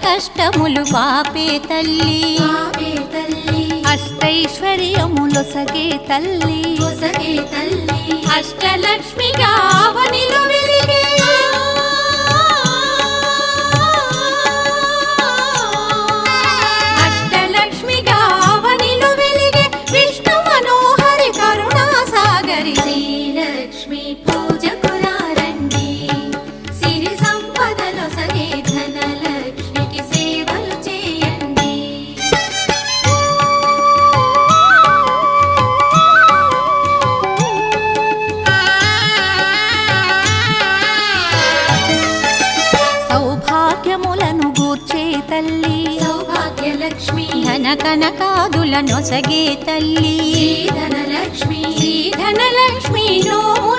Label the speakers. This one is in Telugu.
Speaker 1: కష్టములు పాపే తల్లి అష్టైశ్వర్యములొసగే తల్లి అష్టలక్ష్మిగా అవనిలో వెలిగే అష్టలక్ష్మిగా అవనిలో వెలిగే విష్ణు మనోహరి కరుణా సాగరి
Speaker 2: శ్రీలక్ష్మి పూజకు రండి సిరి సంపదలో సగే ధనలక్ష్మికి సేవలు చేయండి
Speaker 1: సౌభాగ్యములను గూర్చే తల్లి
Speaker 2: సౌభాగ్యలక్ష్మి
Speaker 1: ధన కనకాదుల నొసగే తల్లి
Speaker 2: ధనలక్ష్మి
Speaker 1: ధనలక్ష్మి నోము